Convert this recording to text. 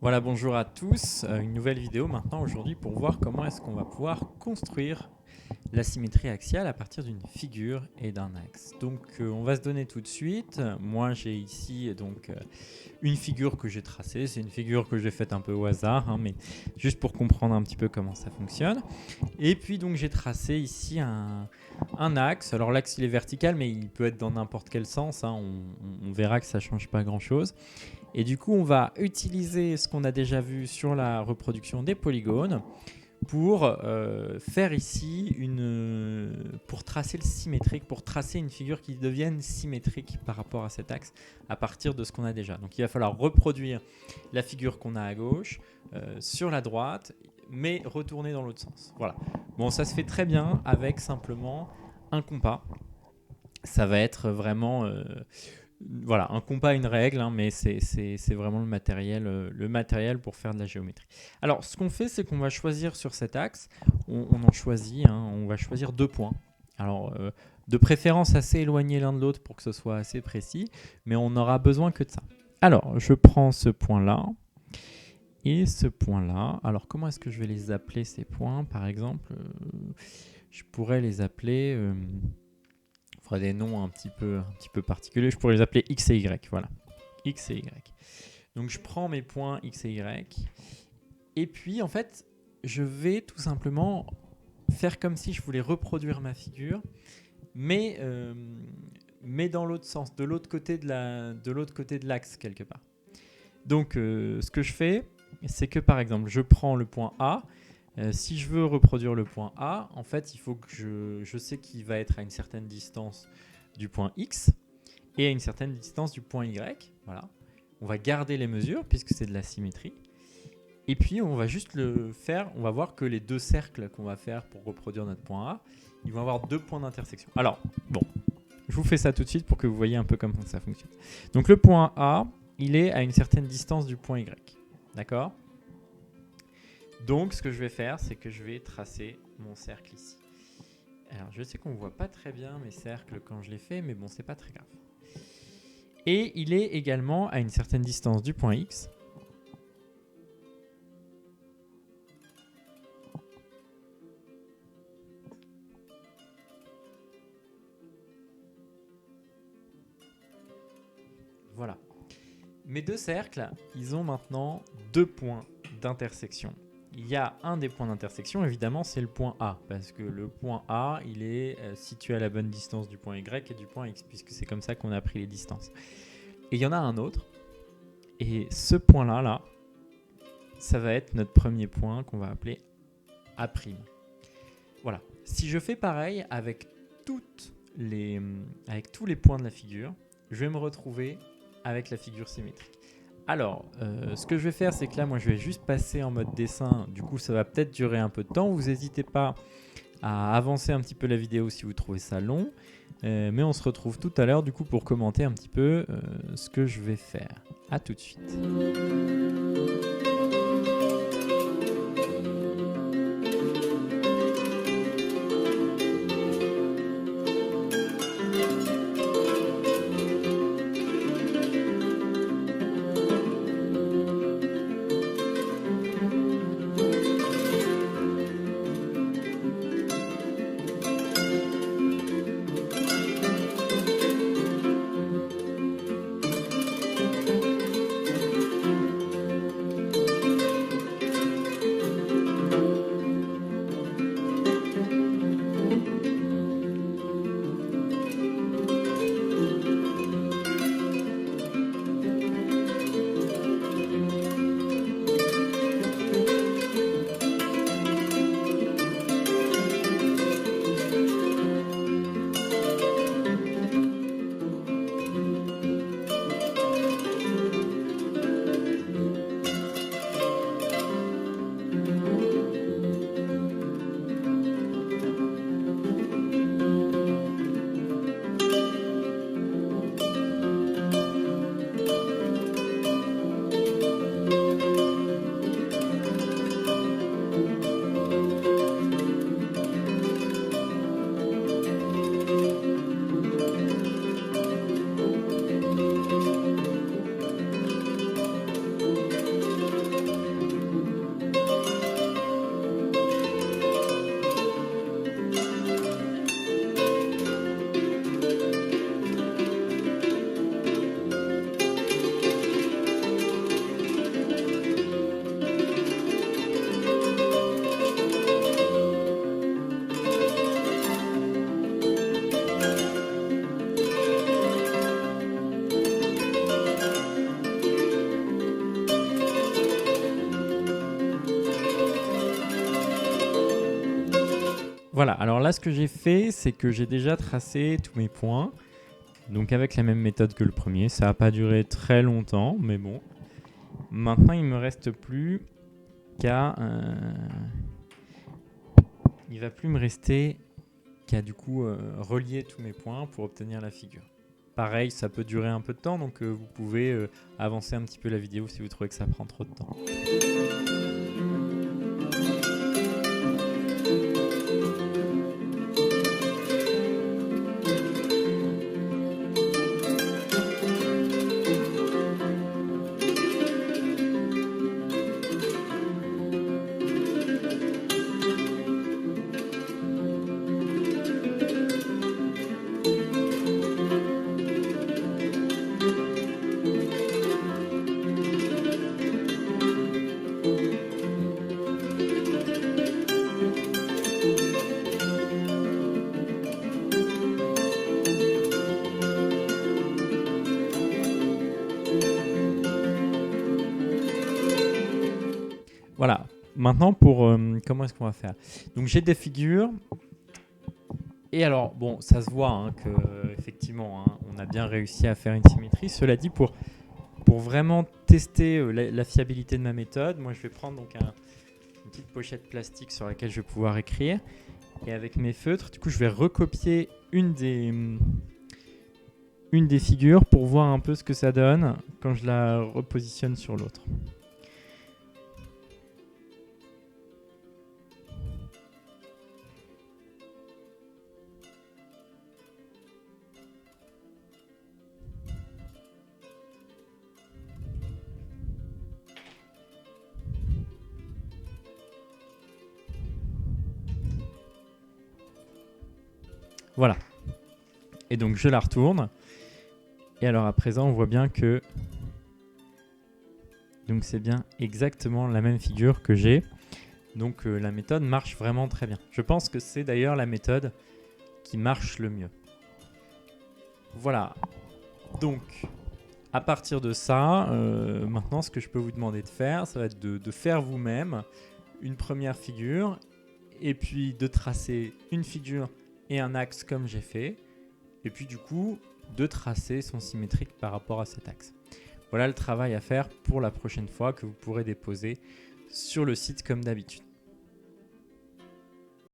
Voilà, bonjour à tous. Une nouvelle vidéo maintenant aujourd'hui pour voir comment est-ce qu'on va pouvoir construire la symétrie axiale à partir d'une figure et d'un axe. Donc on va se donner tout de suite. Moi j'ai ici une figure que j'ai tracée. C'est une figure que j'ai faite un peu au hasard, mais juste pour comprendre un petit peu comment ça fonctionne. Et puis donc j'ai tracé ici un axe. Alors l'axe il est vertical mais il peut être dans n'importe quel sens. On verra que ça ne change pas grand chose. Et du coup, on va utiliser ce qu'on a déjà vu sur la reproduction des polygones pour faire ici pour tracer le symétrique, pour tracer une figure qui devienne symétrique par rapport à cet axe à partir de ce qu'on a déjà. Donc il va falloir reproduire la figure qu'on a à gauche sur la droite, mais retourner dans l'autre sens. Voilà. Bon, ça se fait très bien avec simplement un compas. Ça va être vraiment voilà, un compas, une règle, mais c'est vraiment le matériel pour faire de la géométrie. Alors, ce qu'on fait, c'est qu'on va choisir sur cet axe, on en choisit, on va choisir 2 points. Alors, de préférence assez éloignés l'un de l'autre pour que ce soit assez précis, mais on n'aura besoin que de ça. Alors, je prends ce point-là et ce point-là. Alors, comment est-ce que je vais les appeler, ces points? Par exemple, je pourrais les appeler... des noms un petit peu particuliers. Je pourrais les appeler X et Y. Voilà. X et Y. Donc, je prends mes points X et Y. Et puis, en fait, je vais tout simplement faire comme si je voulais reproduire ma figure, mais dans l'autre sens, de l'autre côté de l'axe, quelque part. Donc, ce que je fais, c'est que, par exemple, je prends le point A. Si je veux reproduire le point A, en fait, il faut que je sais qu'il va être à une certaine distance du point X et à une certaine distance du point Y. Voilà. On va garder les mesures puisque c'est de la symétrie. Et puis, on va juste le faire. On va voir que les 2 cercles qu'on va faire pour reproduire notre point A, ils vont avoir 2 points d'intersection. Alors, bon, je vous fais ça tout de suite pour que vous voyez un peu comment ça fonctionne. Donc, le point A, il est à une certaine distance du point Y. D'accord ? Donc, ce que je vais faire, c'est que je vais tracer mon cercle ici. Alors, je sais qu'on ne voit pas très bien mes cercles quand je les fais, mais bon, c'est pas très grave. Et il est également à une certaine distance du point X. Voilà. Mes 2 cercles, ils ont maintenant 2 points d'intersection. Il y a un des points d'intersection, évidemment, c'est le point A, parce que le point A, il est situé à la bonne distance du point Y et du point X, puisque c'est comme ça qu'on a pris les distances. Et il y en a un autre, et ce point-là, là, ça va être notre premier point qu'on va appeler A'. Voilà. Si je fais pareil avec tous les points de la figure, je vais me retrouver avec la figure symétrique. Alors, ce que je vais faire, c'est que là, moi, je vais juste passer en mode dessin. Du coup, ça va peut-être durer un peu de temps. Vous n'hésitez pas à avancer un petit peu la vidéo si vous trouvez ça long. Mais on se retrouve tout à l'heure, du coup, pour commenter un petit peu ce que je vais faire. À tout de suite. Voilà, alors là, ce que j'ai fait, c'est que j'ai déjà tracé tous mes points. Donc avec la même méthode que le premier, ça n'a pas duré très longtemps, mais bon. Maintenant, il me reste plus qu'à... il va plus me rester qu'à du coup relier tous mes points pour obtenir la figure. Pareil, ça peut durer un peu de temps, donc vous pouvez avancer un petit peu la vidéo si vous trouvez que ça prend trop de temps. Voilà, maintenant pour comment est-ce qu'on va faire? Donc j'ai des figures, et alors bon, ça se voit hein, que effectivement hein, on a bien réussi à faire une symétrie. Cela dit, pour vraiment tester la fiabilité de ma méthode, moi je vais prendre donc une petite pochette plastique sur laquelle je vais pouvoir écrire, et avec mes feutres, du coup je vais recopier une des figures pour voir un peu ce que ça donne quand je la repositionne sur l'autre. Voilà. Et donc je la retourne. Et alors à présent, on voit bien que donc c'est bien exactement la même figure que j'ai. Donc la méthode marche vraiment très bien. Je pense que c'est d'ailleurs la méthode qui marche le mieux. Voilà. Donc à partir de ça, maintenant ce que je peux vous demander de faire, ça va être de faire vous-même une première figure et puis de tracer une figure et un axe comme j'ai fait. Et puis du coup, de tracer son symétrique par rapport à cet axe. Voilà le travail à faire pour la prochaine fois que vous pourrez déposer sur le site comme d'habitude.